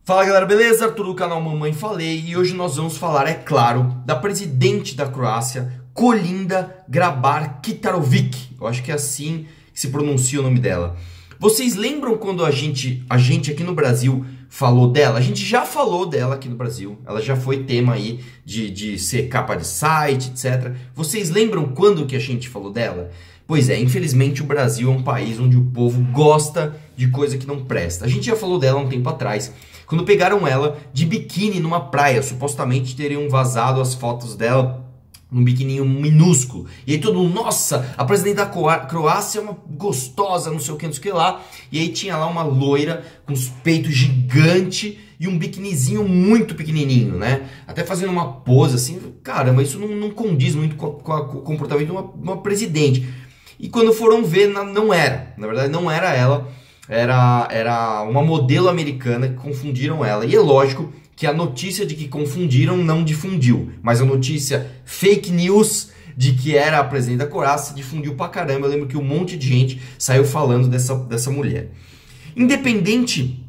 Fala galera, beleza? Arthur do canal Mamãe Falei e hoje nós vamos falar, é claro, da presidente da Croácia, Kolinda Grabar-Kitarović. Eu acho que é assim que se pronuncia o nome dela. Vocês lembram quando a gente aqui no Brasil falou dela? A gente já falou dela aqui no Brasil. Ela já foi tema aí de ser capa de site, etc. Vocês lembram quando que a gente falou dela? Pois é, infelizmente o Brasil é um país onde o povo gosta de coisa que não presta. A gente já falou dela há um tempo atrás, quando pegaram ela de biquíni numa praia. Supostamente teriam vazado as fotos dela num biquininho minúsculo. E aí todo mundo, nossa, a presidente da Croácia é uma gostosa, não sei o que, não sei o que lá. E aí tinha lá uma loira com os peitos gigantes e um biquinizinho muito pequenininho, né? Até fazendo uma pose assim, caramba, isso não condiz muito com o comportamento de uma presidente. E quando foram ver, não era. Na verdade, não era ela. Era uma modelo americana que confundiram ela. E é lógico que a notícia de que confundiram não difundiu. Mas a notícia fake news de que era a presidente da Croácia difundiu pra caramba. Eu lembro que um monte de gente saiu falando dessa mulher. Independente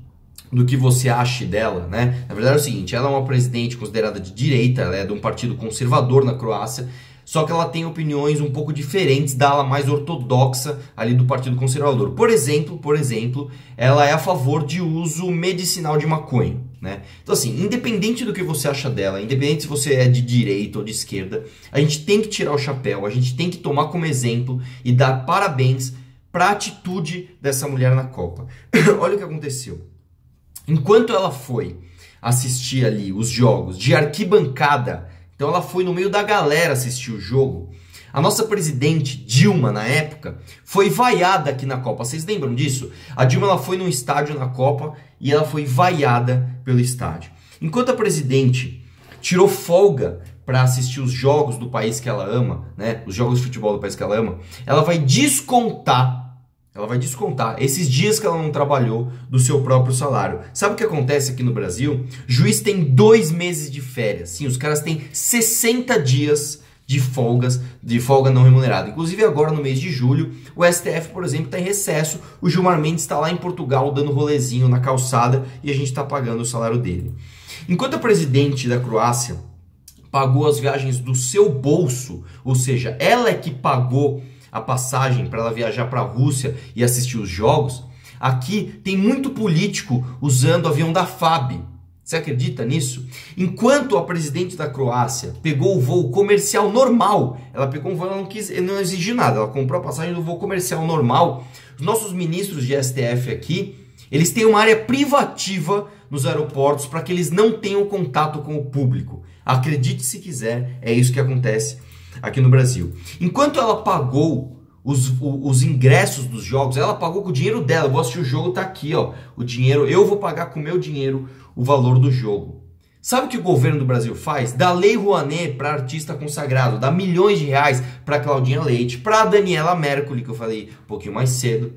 do que você ache dela, né? Na verdade é o seguinte, ela é uma presidente considerada de direita, ela é de um partido conservador na Croácia. Só que ela tem opiniões um pouco diferentes da ala mais ortodoxa ali do Partido Conservador. Por exemplo, ela é a favor de uso medicinal de maconha, né? Então assim, independente do que você acha dela, independente se você é de direita ou de esquerda, a gente tem que tirar o chapéu, a gente tem que tomar como exemplo e dar parabéns para a atitude dessa mulher na Copa. Olha o que aconteceu. Enquanto ela foi assistir ali os jogos de arquibancada, então ela foi no meio da galera assistir o jogo, a nossa presidente Dilma, na época, foi vaiada aqui na Copa. Vocês lembram disso? A Dilma ela foi num estádio na Copa e ela foi vaiada pelo estádio. Enquanto a presidente tirou folga para assistir os jogos do país que ela ama, né? Os jogos de futebol do país que ela ama, ela vai descontar esses dias que ela não trabalhou do seu próprio salário. Sabe o que acontece aqui no Brasil? Juiz tem 2 meses de férias. Sim, os caras têm 60 dias de folga não remunerada. Inclusive agora no mês de julho, o STF, por exemplo, está em recesso. O Gilmar Mendes está lá em Portugal dando rolezinho na calçada e a gente está pagando o salário dele. Enquanto a presidente da Croácia pagou as viagens do seu bolso, ou seja, ela é que pagou a passagem para ela viajar para a Rússia e assistir os jogos, aqui tem muito político usando o avião da FAB. Você acredita nisso? Enquanto a presidente da Croácia pegou o voo comercial normal, ela pegou um voo, ela não exigiu nada, ela comprou a passagem do voo comercial normal. Os nossos ministros de STF aqui, eles têm uma área privativa nos aeroportos para que eles não tenham contato com o público. Acredite se quiser, é isso que acontece aqui no Brasil. Enquanto ela pagou os ingressos dos jogos, ela pagou com o dinheiro dela. Eu vou assistir o jogo, tá aqui, ó. O dinheiro, eu vou pagar com o meu dinheiro o valor do jogo. Sabe o que o governo do Brasil faz? Dá Lei Rouanet para artista consagrado, dá milhões de reais para Claudinha Leite, para Daniela Mercury, que eu falei um pouquinho mais cedo.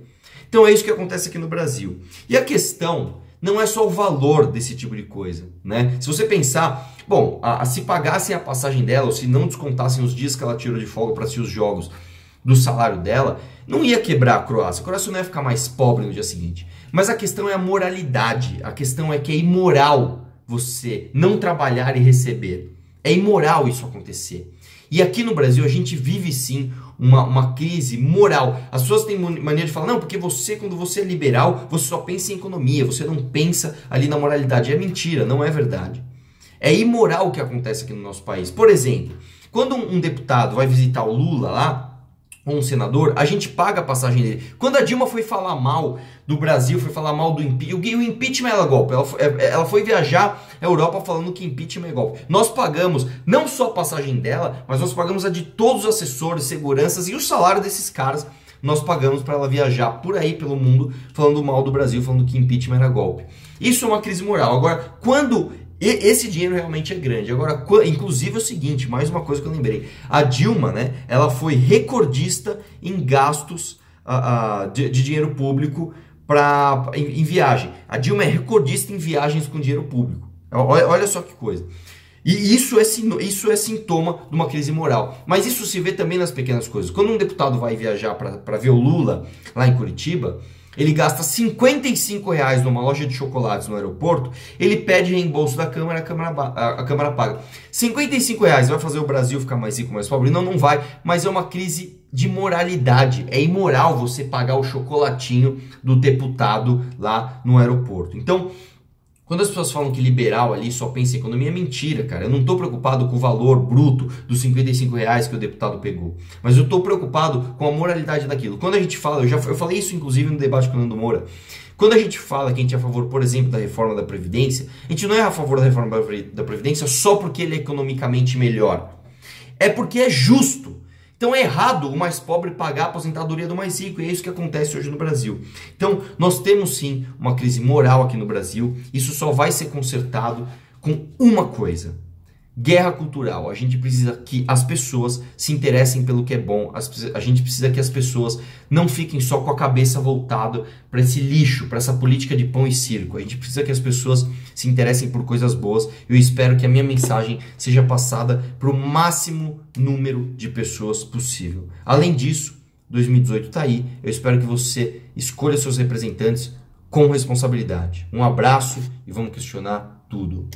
Então é isso que acontece aqui no Brasil. E a questão não é só o valor desse tipo de coisa, né? Se você pensar, bom, se pagassem a passagem dela, ou se não descontassem os dias que ela tirou de folga para assistir os jogos do salário dela, não ia quebrar a Croácia. A Croácia não ia ficar mais pobre no dia seguinte. Mas a questão é a moralidade. A questão é que é imoral você não trabalhar e receber. É imoral isso acontecer. E aqui no Brasil a gente vive sim uma crise moral. As pessoas têm mania de falar, não, porque você, quando você é liberal, você só pensa em economia, você não pensa ali na moralidade. É mentira, não é verdade. É imoral o que acontece aqui no nosso país. Por exemplo, quando um deputado vai visitar o Lula lá, ou um senador, a gente paga a passagem dele. Quando a Dilma foi falar mal do Brasil, foi falar mal do impeachment, o impeachment era golpe. Ela foi viajar a Europa falando que impeachment é golpe. Nós pagamos não só a passagem dela, mas nós pagamos a de todos os assessores, seguranças e o salário desses caras. Nós pagamos para ela viajar por aí pelo mundo falando mal do Brasil, falando que impeachment era golpe. Isso é uma crise moral. Agora, quando esse dinheiro realmente é grande. Agora, inclusive é o seguinte, mais uma coisa que eu lembrei. A Dilma, né, ela foi recordista em gastos de dinheiro público em viagem. A Dilma é recordista em viagens com dinheiro público. Olha só que coisa. E isso é sintoma de uma crise moral. Mas isso se vê também nas pequenas coisas. Quando um deputado vai viajar para ver o Lula lá em Curitiba, ele gasta R$55 numa loja de chocolates no aeroporto, ele pede reembolso da Câmara, a Câmara paga. R$55 vai fazer o Brasil ficar mais rico, mais pobre? Não, não vai, mas é uma crise de moralidade. É imoral você pagar o chocolatinho do deputado lá no aeroporto. Então, quando as pessoas falam que liberal ali só pensa em economia, é mentira, cara. Eu não estou preocupado com o valor bruto dos R$55 que o deputado pegou. Mas eu estou preocupado com a moralidade daquilo. Quando a gente fala, eu falei isso inclusive no debate com o Nando Moura. Quando a gente fala que a gente é a favor, por exemplo, da reforma da Previdência, a gente não é a favor da reforma da Previdência só porque ele é economicamente melhor. É porque é justo. Então é errado o mais pobre pagar a aposentadoria do mais rico, e é isso que acontece hoje no Brasil. Então nós temos sim uma crise moral aqui no Brasil, isso só vai ser consertado com uma coisa: guerra cultural. A gente precisa que as pessoas se interessem pelo que é bom, a gente precisa que as pessoas não fiquem só com a cabeça voltada para esse lixo, para essa política de pão e circo. A gente precisa que as pessoas se interessem por coisas boas. Eu espero que a minha mensagem seja passada para o máximo número de pessoas possível. Além disso, 2018 está aí. Eu espero que você escolha seus representantes com responsabilidade. Um abraço e vamos questionar tudo.